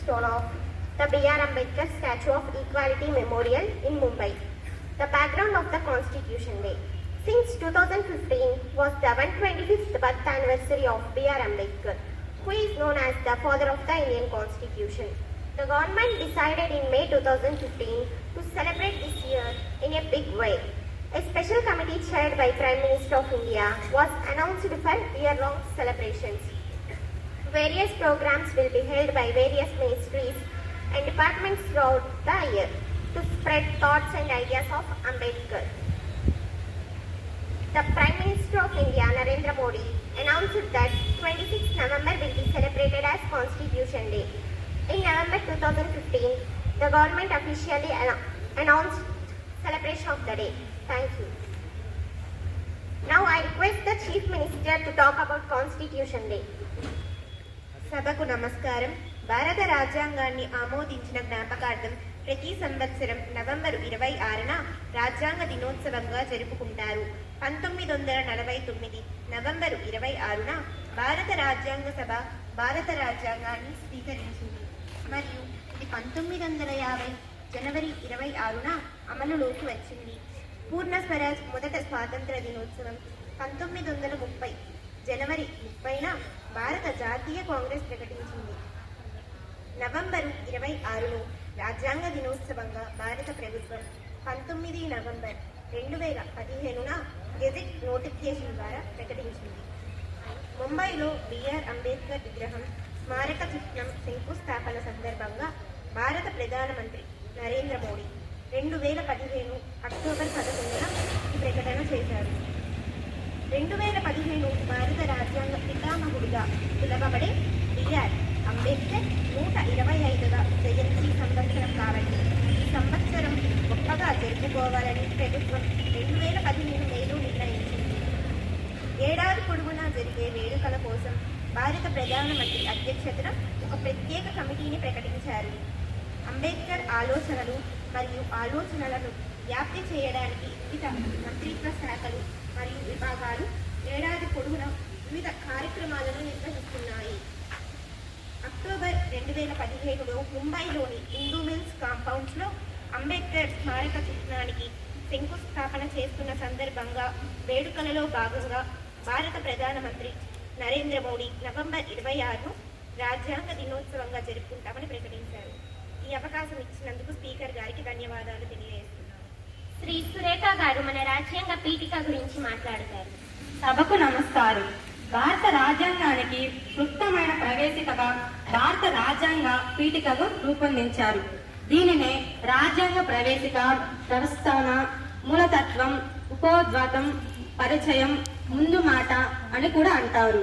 stone of the B.R. Ambedkar Statue of Equality Memorial in Mumbai. The background of the Constitution Day. Since 2015 was the 125th birth anniversary of B.R. Ambedkar, who is known as the father of the Indian Constitution. The government decided in May 2015 to celebrate this year in a big way. A special committee chaired by Prime Minister of India was announced for year-long celebrations. Various programs will be held by various ministries and departments throughout the year to spread thoughts and ideas of Ambedkar. The Prime Minister of India, Narendra Modi, announced that 26 November will be celebrated as Constitution Day. In November 2015, the government officially announced celebration of the day. Thank you. Now I request the Chief Minister to talk about Constitution Day. సభకు నమస్కారం. భారత రాజ్యాంగాన్ని ఆమోదించిన జ్ఞాపకార్థం ప్రతి సంవత్సరం November 26న రాజ్యాంగ దినోత్సవంగా జరుపుకుంటారు. 1949 నవంబరు 26న భారత రాజ్యాంగ సభ భారత రాజ్యాంగాన్ని స్వీకరించింది మరియు ఇది 1950 జనవరి 26న అమలులోకి వచ్చింది. పూర్ణ స్వరాజ్ మొదట స్వాతంత్ర దినోత్సవం 1930 జనవరి 30న భారత జాతీయ కాంగ్రెస్ ప్రకటించింది. నవంబరు 26ను రాజ్యాంగ దినోత్సవంగా భారత ప్రభుత్వం 19 నవంబర్ 2015న గెజెట్ నోటిఫికేషన్ ద్వారా ప్రకటించింది. ముంబైలో బిఆర్ అంబేద్కర్ విగ్రహం స్మారక చిహ్నం శంకుస్థాపన సందర్భంగా భారత ప్రధానమంత్రి నరేంద్ర మోడీ 2015 అక్టోబర్ 11న ఈ ప్రకటన చేశారు. 2015 భారత రాజ్యాంగ పితామహుడిగా పిలువబడే బిఆర్ అంబేద్కర్ 125వ జయంతి సంవత్సరం కాబట్టి ఈ సంవత్సరం గొప్పగా జరుపుకోవాలని ప్రభుత్వం 2015 మేలో నిర్ణయించింది. ఏడాది పొడవునా జరిగే వేడుకల కోసం భారత ప్రధానమంత్రి అధ్యక్షతన ఒక ప్రత్యేక కమిటీని ప్రకటించారు. అంబేద్కర్ ఆలోచనలు మరియు ఆలోచనలను వ్యాప్తి చేయడానికి వివిధ మంత్రిత్వ శాఖలు మరియు విభాగాలు ఏడాది పొడవునా వివిధ కార్యక్రమాలను నిర్వహిస్తున్నాయి. అక్టోబర్ 2015లో ముంబైలోని హిందూ మిల్స్ కాంపౌండ్స్లో అంబేద్కర్ స్మారక చిహ్నానికి శంకుస్థాపన చేస్తున్న సందర్భంగా వేడుకలలో భాగంగా భారత ప్రధానమంత్రి నరేంద్ర మోడీ నవంబర్ 26ను రాజ్యాంగ దినోత్సవంగా జరుపుకుంటామని ప్రకటించారు. ఈ అవకాశం ఇచ్చినందుకు స్పీకర్ గారికి ధన్యవాదాలు తెలియజేస్తున్నాను. శ్రీ సురేఖ గారు మన రాజ్యాంగ పీఠిక గురించి మాట్లాడతారు. సభకు నమస్కారం. భారత రాజ్యాంగానికి క్లుప్తమైన ప్రవేశికగా భారత రాజ్యాంగ పీఠికగా రూపొందించారు. దీనినే రాజ్యాంగ ప్రవేశిక, ప్రస్తావన, మూలతత్వం, ఉపోద్ఘాతం, పరిచయం, ముందు మాట అని కూడా అంటారు.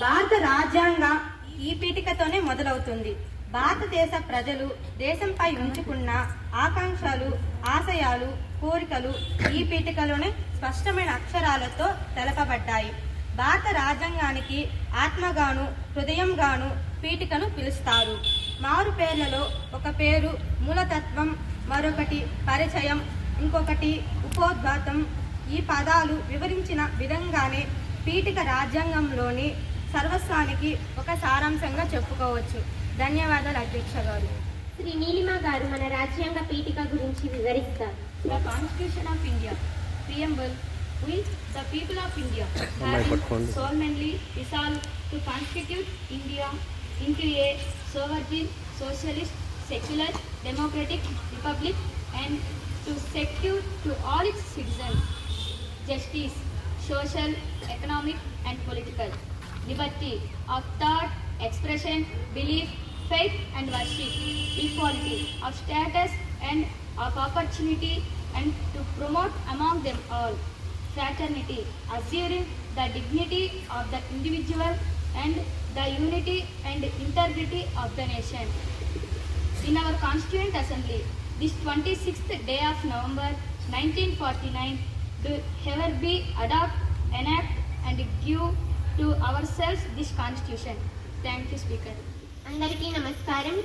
భారత రాజ్యాంగ ఈ పీఠికతోనే మొదలవుతుంది. భారతదేశ ప్రజలు దేశంపై ఉంచుకున్న ఆకాంక్షలు, ఆశయాలు, కోరికలు ఈ పీఠికలోనే స్పష్టమైన అక్షరాలతో తెలపబడ్డాయి. భారత రాజ్యాంగానికి ఆత్మగాను, హృదయంగాను పీఠికను పిలుస్తారు. మారు పేర్లలో ఒక పేరు మూలతత్వం, మరొకటి పరిచయం, ఇంకొకటి ఉపోద్ఘాతం. ఈ పదాలు వివరించిన విధంగానే పీఠిక రాజ్యాంగంలోని సర్వస్వానికి ఒక సారాంశంగా చెప్పుకోవచ్చు. ధన్యవాదాలు అధ్యక్ష గారు. శ్రీ నీలిమ గారు మన రాజ్యాంగ పీఠిక గురించి వివరిస్తారు. The Constitution of India, Preamble. We, the people of India, having solemnly resolved to constitute India into a sovereign, socialist, secular, democratic republic and to secure to all its citizens justice, social, economic and political, liberty of thought, expression, belief, faith and worship, equality of status and of opportunity and to promote among them all fraternity, assuring the dignity of the individual and the unity and integrity of the nation. In our Constituent Assembly, this 26th day of November 1949, do ever be adopt, enact and give to ourselves this Constitution. Thank you, Speaker. అందరికీ నమస్కారం.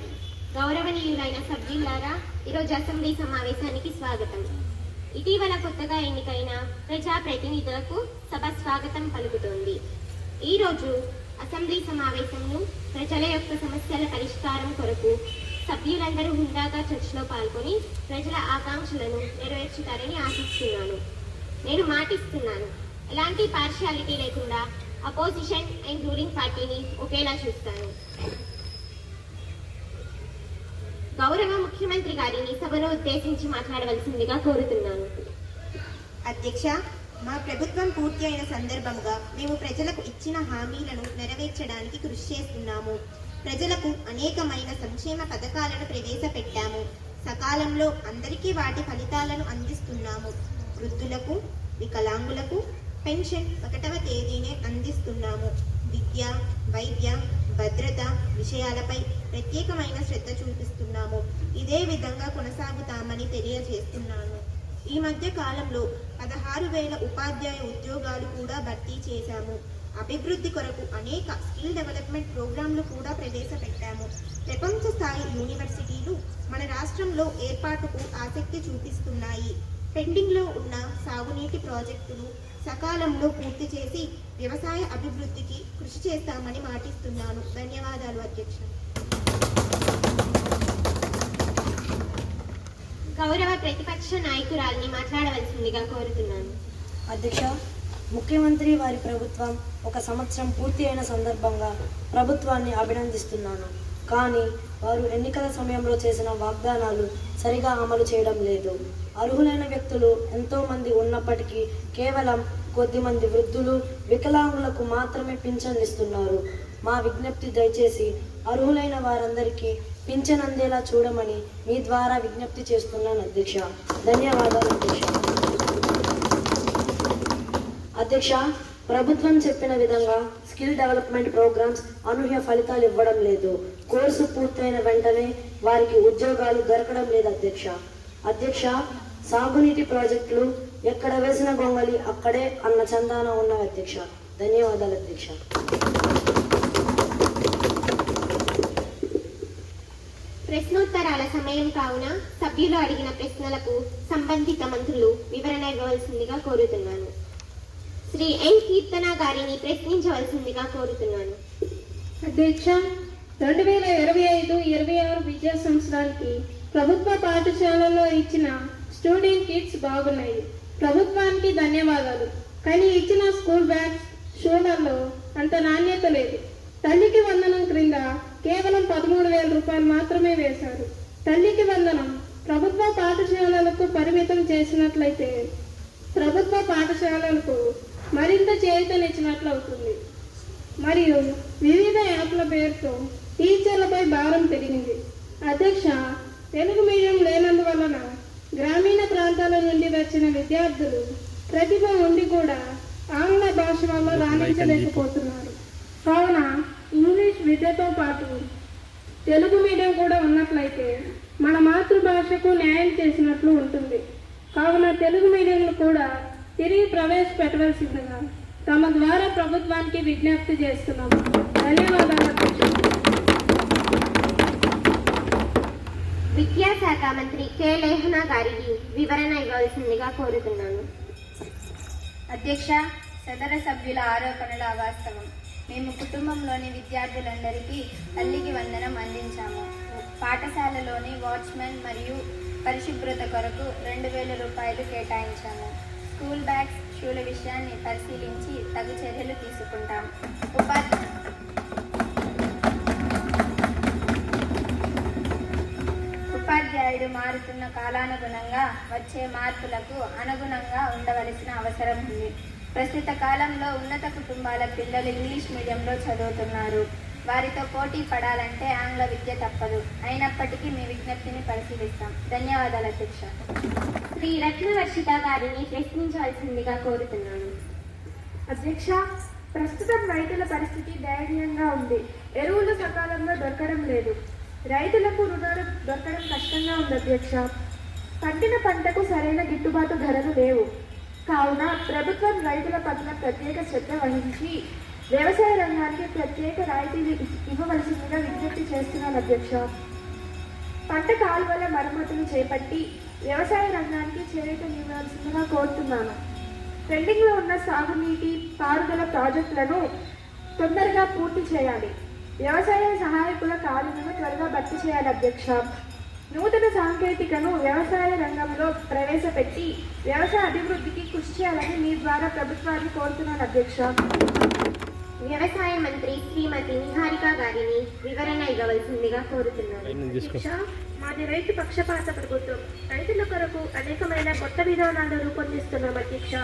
గౌరవనీయులైన సభ్యులారా, ఈరోజు assembly సమావేశానికి స్వాగతం. ఇటీవల కొత్తగా ఎన్నికైన ప్రజాప్రతినిధులకు సభ స్వాగతం పలుకుతోంది. ఈరోజు అసెంబ్లీ సమావేశంను ప్రజల యొక్క సమస్యల పరిష్కారం కొరకు సభ్యులందరూ హుందాగా చర్చలో పాల్గొని ప్రజల ఆకాంక్షలను నెరవేర్చుతారని ఆశిస్తున్నాను. నేను మాటిస్తున్నాను, ఎలాంటి పార్షియాలిటీ లేకుండా అపోజిషన్ అండ్ రూలింగ్ పార్టీని ఒకేలా చూస్తాను. గౌరవ ముఖ్యమంత్రి గారిని సభను ఉద్దేశించి మాట్లాడవలసిందిగా కోరుతున్నాను. అధ్యక్ష, మా ప్రభుత్వం పూర్తి అయిన సందర్భంగా మేము ప్రజలకు ఇచ్చిన హామీలను నెరవేర్చడానికి కృషి చేస్తున్నాము. ప్రజలకు అనేకమైన సంక్షేమ పథకాలను ప్రవేశపెట్టాము. సకాలంలో అందరికీ వాటి ఫలితాలను అందిస్తున్నాము. వృద్ధులకు, వికలాంగులకు పెన్షన్ 1వ తేదీనే అందిస్తున్నాము. విద్య, వైద్య, భద్రత విషయాలపై ప్రత్యేకమైన శ్రద్ధ చూపిస్తున్నాము. ఇదే విధంగా కొనసాగుతామని తెలియజేస్తున్నాను. ఈ మధ్య కాలంలో 16,000 ఉపాధ్యాయ ఉద్యోగాలు కూడా భర్తీ చేశాము. అభివృద్ధి కొరకు అనేక స్కిల్ డెవలప్మెంట్ ప్రోగ్రాంలు కూడా ప్రవేశపెట్టాము. ప్రపంచ స్థాయి యూనివర్సిటీలు మన రాష్ట్రంలో ఏర్పాటుకు ఆసక్తి చూపిస్తున్నాయి. పెండింగ్లో ఉన్న సాగునీటి ప్రాజెక్టులు సకాలంలో పూర్తి చేసి వ్యవసాయ అభివృద్ధికి కృషి చేస్తామని మాటిస్తున్నాను. ధన్యవాదాలు అధ్యక్ష. గౌరవ ప్రతిపక్ష నాయకురాలిని మాట్లాడవలసిందిగా కోరుతున్నాను. అధ్యక్ష, ముఖ్యమంత్రి వారి ప్రభుత్వం 1 సంవత్సరం పూర్తి అయిన సందర్భంగా ప్రభుత్వాన్ని అభినందిస్తున్నాను. కానీ వారు ఎన్నికల సమయంలో చేసిన వాగ్దానాలు సరిగా అమలు చేయడం లేదు. అర్హులైన వ్యక్తులు ఎంతోమంది ఉన్నప్పటికీ కేవలం కొద్దిమంది వృద్ధులు, వికలాంగులకు మాత్రమే పింఛన్ ఇస్తున్నారు. మా విజ్ఞప్తి దయచేసి అర్హులైన వారందరికీ పింఛన్ అందేలా చూడమని మీ ద్వారా విజ్ఞప్తి చేస్తున్నాను అధ్యక్ష. ధన్యవాదాలు అధ్యక్ష. అధ్యక్ష, ప్రభుత్వం చెప్పిన విధంగా స్కిల్ డెవలప్మెంట్ ప్రోగ్రామ్స్ అనూహ్య ఫలితాలు ఇవ్వడం లేదు. కోర్సు పూర్తయిన వెంటనే వారికి ఉద్యోగాలు దొరకడం లేదు అధ్యక్ష. అధ్యక్ష, సాగునీటి ప్రాజెక్టులు ఎక్కడ వేసిన గొంగలి అక్కడే అన్న చందాన ఉన్నాయి అధ్యక్ష. ధన్యవాదాలు అధ్యక్ష. ప్రశ్నోత్తరాల సమయం కావున సభ్యులు అడిగిన ప్రశ్నలకు సంబంధిత మంత్రులు వివరణ ఇవ్వవలసిందిగా కోరుతున్నాను. శ్రీ ఎన్ కీర్తన గారిని ప్రశ్నించవలసిందిగా కోరుతున్నాను. అధ్యక్ష, 2025-26 విద్యా సంవత్సరానికి ప్రభుత్వ పాఠశాలలో ఇచ్చిన స్టూడెంట్ కిట్స్ బాగున్నాయి. ప్రభుత్వానికి ధన్యవాదాలు. కానీ ఇచ్చిన స్కూల్ బ్యాగ్స్, షూలలో అంత నాణ్యత లేదు. తల్లికి వందనం క్రింద కేవలం 13,000 రూపాయలు మాత్రమే వేశారు. తల్లికి వందనం ప్రభుత్వ పాఠశాలలకు పరిమితం చేసినట్లయితే ప్రభుత్వ పాఠశాలలకు మరింత చేయూతనిచ్చినట్లు అవుతుంది. మరియు వివిధ యాప్ల పేరుతో టీచర్లపై భారం పెరిగింది. అధ్యక్ష, తెలుగు మీడియం లేనందువలన గ్రామీణ ప్రాంతాల నుండి వచ్చిన విద్యార్థులు ప్రతిభ ఉండి కూడా ఆంగ్ల భాష వల్ల రాణించలేకపోతున్నారు. కావున ఇంగ్లీష్ విద్యతో పాటు తెలుగు మీడియం కూడా ఉన్నట్లయితే మన మాతృభాషకు న్యాయం చేసినట్లు ఉంటుంది. కావున తెలుగు మీడియంను కూడా తిరిగి ప్రవేశపెట్టవలసిందిగా తమ ద్వారా ప్రభుత్వానికి విజ్ఞప్తి చేస్తున్నాము. ధన్యవాదాలు. విద్యాశాఖ మంత్రి కె లేఖన గారికి వివరణ ఇవ్వవలసిందిగా కోరుతున్నాను. అధ్యక్ష, సదర సభ్యుల ఆరోపణలు అవాస్తవం. మేము కుటుంబంలోని విద్యార్థులందరికీ తల్లికి వందనం అందించాము. పాఠశాలలోని వాచ్మెన్ మరియు పరిశుభ్రత కొరకు 2,000 రూపాయలు కేటాయించాము. స్కూల్ బ్యాగ్స్, షూల విషయాన్ని పరిశీలించి తగు చర్యలు తీసుకుంటాం. ఉపాధ్యాయుడు మారుతున్న కాలానుగుణంగా వచ్చే మార్పులకు అనుగుణంగా ఉండవలసిన అవసరం ఉంది. ప్రస్తుత కాలంలో ఉన్నత కుటుంబాల పిల్లలు ఇంగ్లీష్ మీడియంలో చదువుతున్నారు. వారితో పోటీ పడాలంటే ఆంగ్ల విద్య తప్పదు. అయినప్పటికీ మీ విజ్ఞప్తిని పరిశీలిస్తాం. ధన్యవాదాలు అధ్యక్ష. శ్రీ రత్నవర్షిత గారిని ప్రశ్నించవలసిందిగా కోరుతున్నాను. అధ్యక్ష, ప్రస్తుతం రైతుల పరిస్థితి దయనీయంగా ఉంది. ఎరువులు సకాలంలో దొరకడం లేదు. రైతులకు రుణాలు దొరకడం కష్టంగా ఉంది అధ్యక్ష. పండిన పంటకు సరైన గిట్టుబాటు ధరలు లేవు. కావున ప్రభుత్వం రైతుల పట్ల ప్రత్యేక శ్రద్ధ వహించి వ్యవసాయ రంగానికి ప్రత్యేక రాయితీలు ఇవ్వవలసిందిగా విజ్ఞప్తి చేస్తున్నాను అధ్యక్ష. పంట కాలువల మరమ్మతులు చేపట్టి వ్యవసాయ రంగానికి చేయూతనివ్వాల్సిందిగా కోరుతున్నాను. పెండింగ్లో ఉన్న సాగునీటి పారుదల ప్రాజెక్టులను తొందరగా పూర్తి చేయాలి. వ్యవసాయ సహాయకుల ఖాళీలను త్వరగా భర్తీ చేయాలి అధ్యక్ష. నూతన సాంకేతికను వ్యవసాయ రంగంలో ప్రవేశపెట్టి వ్యవసాయ అభివృద్ధికి కృషి చేయాలని మీ ద్వారా ప్రభుత్వాన్ని కోరుతున్నాను అధ్యక్ష. వ్యవసాయ మంత్రి శ్రీమతి నిహారిక గారిని వివరణ ఇవ్వవలసిందిగా కోరుతున్నాను. అధ్యక్ష, మాది రైతు పక్షపాత ప్రభుత్వం. రైతుల కొరకు అనేకమైన కొత్త విధానాలు రూపొందిస్తున్నాం అధ్యక్ష.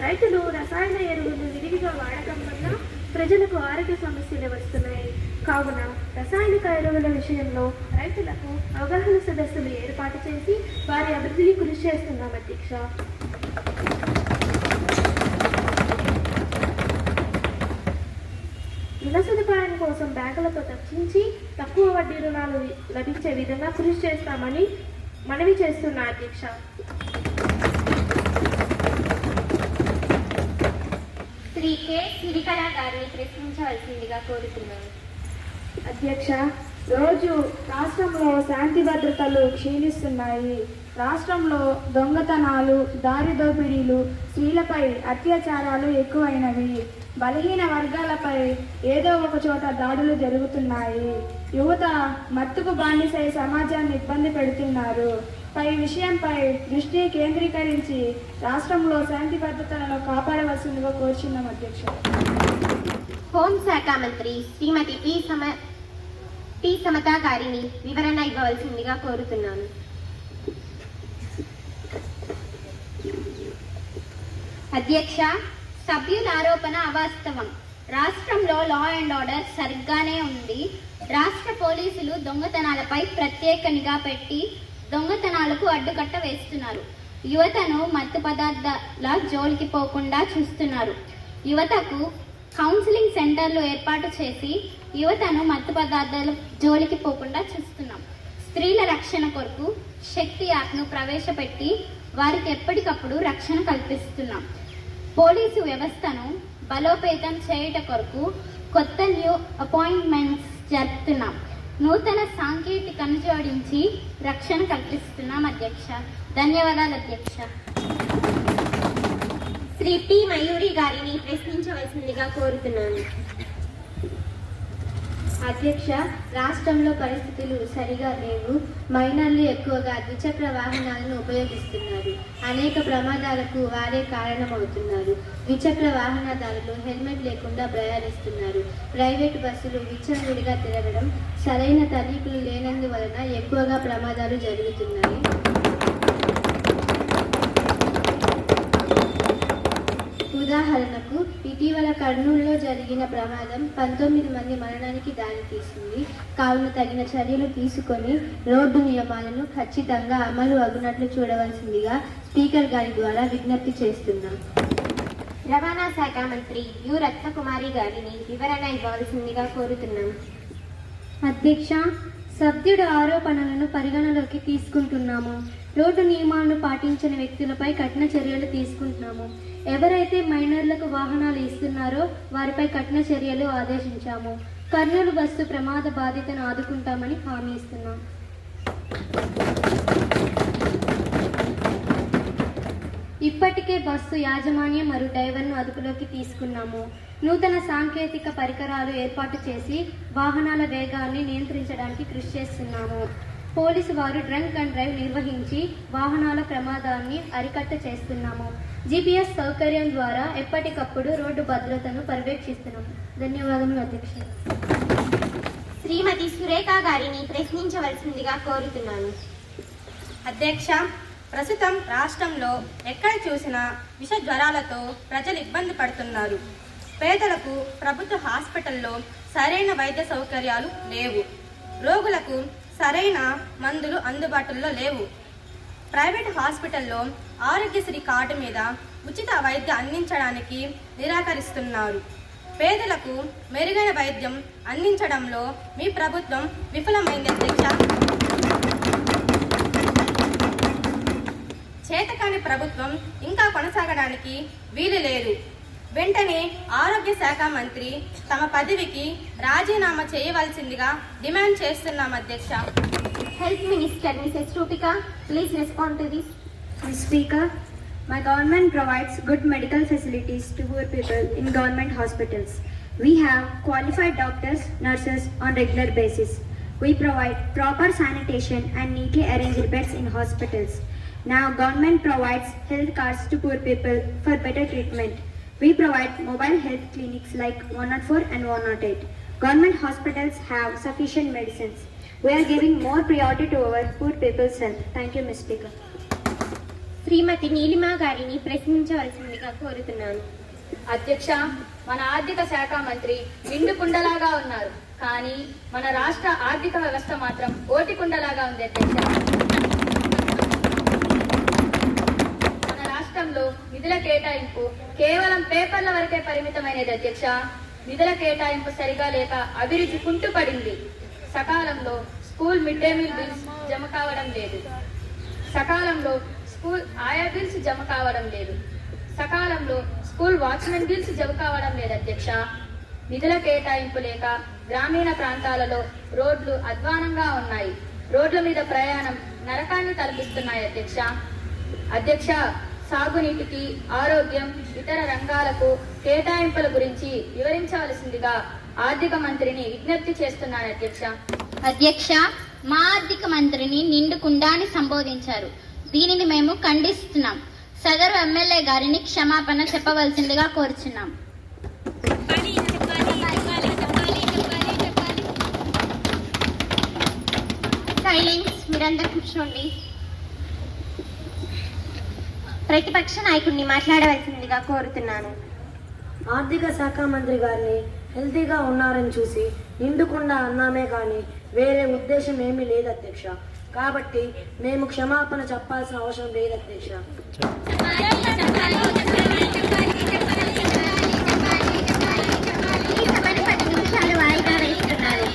రైతులు రసాయన ఎరువులు విరివిగా వాడటం వల్ల ప్రజలకు ఆరోగ్య సమస్యలు వస్తున్నాయి. కావున రసాయనిక ఎరువుల విషయంలో రైతులకు అవగాహన సదస్సులు ఏర్పాటు చేసి వారి అభివృద్ధికి కృషి చేస్తున్నాం అధ్యక్ష. రుణ సదుపాయం కోసం బ్యాంకులతో చర్చించి తక్కువ వడ్డీ రుణాలు లభించే విధంగా కృషి చేస్తామని మనవి చేస్తున్నా అధ్యక్ష. శ్రీ కె సిరికళ గారిని ప్రశ్నించవలసిందిగా కోరుతున్నాను. అధ్యక్ష, రోజు రాష్ట్రంలో శాంతి భద్రతలు క్షీణిస్తున్నాయి. రాష్ట్రంలో దొంగతనాలు, దారి దోపిడీలు, స్త్రీలపై అత్యాచారాలు ఎక్కువైనవి. బలహీన వర్గాలపై ఏదో ఒక చోట దాడులు జరుగుతున్నాయి. యువత మత్తుకు బానిసై సమాజాన్ని ఇబ్బంది పెడుతున్నారు. పై విషయంపై దృష్టి కేంద్రీకరించి రాష్ట్రంలో శాంతి భద్రతలను కాపాడవలసిందిగా కోరుచున్నాం అధ్యక్ష. హోంశాఖ మంత్రి శ్రీమతి పి సమత గారిని వివరణ ఇవ్వవలసిందిగా కోరుతున్నాను. అధ్యక్ష, సభ్యుల ఆరోపణ అవాస్తవం. రాష్ట్రంలో లా అండ్ ఆర్డర్ సరిగ్గానే ఉంది. రాష్ట్ర పోలీసులు దొంగతనాలపై ప్రత్యేక నిఘా పెట్టి దొంగతనాలకు అడ్డుకట్ట వేస్తున్నారు. యువతను మత్తు పదార్థాల జోలికి పోకుండా చూస్తున్నారు. యువతకు కౌన్సిలింగ్ సెంటర్లు ఏర్పాటు చేసి యువతను మత్తు పదార్థాల జోలికి పోకుండా చూస్తున్నాం. స్త్రీల రక్షణ కొరకు శక్తి యాప్ను ప్రవేశపెట్టి వారికి ఎప్పటికప్పుడు రక్షణ కల్పిస్తున్నాం. పోలీసు వ్యవస్థను బలోపేతం చేయుట కొరకు కొత్త న్యూ అపాయింట్మెంట్స్ జరుపుతున్నాం. నూతన సాంకేతికను జోడించి రక్షణ కల్పిస్తున్నాం అధ్యక్ష. ధన్యవాదాలు అధ్యక్ష. శ్రీ పి మయూరి గారిని ప్రశ్నించవలసిందిగా కోరుతున్నాను. అధ్యక్ష, రాష్ట్రంలో పరిస్థితులు సరిగా లేవు. మైనర్లు ఎక్కువగా ద్విచక్ర వాహనాలను ఉపయోగిస్తున్నారు. అనేక ప్రమాదాలకు వారే కారణమవుతున్నారు. ద్విచక్ర వాహనదారులు హెల్మెట్ లేకుండా ప్రయాణిస్తున్నారు. ప్రైవేటు బస్సులు విచ్చలవిడిగా తిరగడం, సరైన తనిఖీలు లేనందువలన ఎక్కువగా ప్రమాదాలు జరుగుతున్నాయి. ఉదాహరణకు ఇటీవల కర్నూలులో జరిగిన ప్రమాదం 19 మంది మరణానికి దారితీసింది. కావున తగిన చర్యలు తీసుకొని రోడ్డు నియమాలను ఖచ్చితంగా అమలు అగునట్లు చూడవలసిందిగా స్పీకర్ గారి ద్వారా విజ్ఞప్తి చేస్తున్నాం. రవాణా శాఖ మంత్రి యు రత్నకుమారి గారిని వివరణ ఇవ్వవలసిందిగా కోరుతున్నాం. అధ్యక్ష, సభ్యుడు ఆరోపణలను పరిగణలోకి తీసుకుంటున్నాము. రోడ్డు నియమాలను పాటించని వ్యక్తులపై కఠిన చర్యలు తీసుకుంటున్నాము. ఎవరైతే మైనర్లకు వాహనాలు ఇస్తున్నారో వారిపై కఠిన చర్యలు ఆదేశించాము. కర్నూలు బస్సు ప్రమాద బాధితను ఆదుకుంటామని హామీ ఇస్తున్నాం. ఇప్పటికే బస్సు యాజమాన్యం మరియు డ్రైవర్ను అదుపులోకి తీసుకున్నాము. నూతన సాంకేతిక పరికరాలు ఏర్పాటు చేసి వాహనాల వేగాన్ని నియంత్రించడానికి కృషి చేస్తున్నాము. పోలీసు వారు డ్రంక్ అండ్ డ్రైవ్ నిర్వహించి వాహనాల ప్రమాదాన్ని అరికట్ట చేస్తున్నాము. GPS సౌకర్యం ద్వారా ఎప్పటికప్పుడు రోడ్డు భద్రతను పర్యవేక్షిస్తున్నాము. ధన్యవాదములు అధ్యక్ష. శ్రీమతి సురేఖ గారిని ప్రశ్నించవలసిందిగా కోరుతున్నాను. అధ్యక్ష, ప్రస్తుతం రాష్ట్రంలో ఎక్కడ చూసినా విష జ్వరాలతో ప్రజలు ఇబ్బంది పడుతున్నారు. పేదలకు ప్రభుత్వ హాస్పిటల్లో సరైన వైద్య సౌకర్యాలు లేవు. రోగులకు సరైన మందులు అందుబాటులో లేవు. ప్రైవేట్ హాస్పిటల్లో ఆరోగ్యశ్రీ కార్డు మీద ఉచిత వైద్యం అందించడానికి నిరాకరిస్తున్నారు. పేదలకు మెరుగైన వైద్యం అందించడంలో మీ ప్రభుత్వం విఫలమైంది అధ్యక్ష. చేతకాని ప్రభుత్వం ఇంకా కొనసాగడానికి వీలు లేదు. వెంటనే ఆరోగ్య శాఖ మంత్రి తమ పదవికి రాజీనామా చేయవలసిందిగా డిమాండ్ చేస్తున్నాం అధ్యక్ష. Health minister Mrs Roopika, please respond to this. Speaker, my government provides good medical facilities to poor people in government hospitals. We have qualified doctors, nurses on regular basis. We provide proper sanitation and neatly arranged beds in hospitals. Now government provides health cards to poor people for better treatment. We provide mobile health clinics like 104 and 108. Government hospitals have sufficient medicines. We are giving more priority to our poor people's health. Thank you, Ms. Speaker. శ్రీమతి నీలిమా గారిని ప్రశ్నించవలసిందిగా కోరుతున్నాను. అధ్యక్ష, మన ఆర్థిక శాఖ మంత్రి నిండు కుండలాగా ఉన్నారు, కానీ మన రాష్ట్ర ఆర్థిక వ్యవస్థ మాత్రం ఓటి కుండలాగా ఉంది. అధ్యక్ష, మన రాష్ట్రంలో నిధుల కేటాయింపు కేవలం పేపర్ల వరకే పరిమితమైనది. అధ్యక్ష, నిధుల కేటాయింపు సరిగా లేక అభివృద్ధి కుంటుపడింది. సకాలంలో school mid day meal bills జమ కావడం లేదు. సకాలంలో స్కూల్ ఆయా బిల్స్ జమ కావడం లేదు. సకాలంలో స్కూల్ వాచ్మెన్ బిల్స్ జమ కావడం లేదు. అధ్యక్ష, నిధుల కేటాయింపు లేక గ్రామీణ ప్రాంతాలలో రోడ్లు అధ్వానంగా ఉన్నాయి. రోడ్ల మీద ప్రయాణం నరకాన్ని తలపిస్తున్నాయి. అధ్యక్ష, సాగునీటికి, ఆరోగ్యం, ఇతర రంగాలకు కేటాయింపుల గురించి వివరించవలసిందిగా ఆర్థిక మంత్రిని విజ్ఞప్తి చేస్తున్నాను. అధ్యక్ష, మా ఆర్థిక మంత్రిని నిండు కుండాని సంబోధించారు. దీనిని మేము ఖండిస్తున్నాం. సదరు ఎమ్మెల్యే గారిని క్షమాపణ చెప్పవలసిందిగా కోరుచున్నాం. సైలెన్స్, మీరందరూ కూర్చోండి. ప్రతిపక్ష నాయకుడిని మాట్లాడవలసిందిగా కోరుతున్నాను. ఆర్థిక శాఖ మంత్రి గారిని హెల్తీగా ఉన్నారని చూసి నిండుకుండా అన్నామే కానీ వేరే ఉద్దేశం ఏమీ లేదు అధ్యక్ష. కాబట్టి మేము క్షమాపణ చెప్పాల్సిన అవసరం లేదు అధ్యక్ష.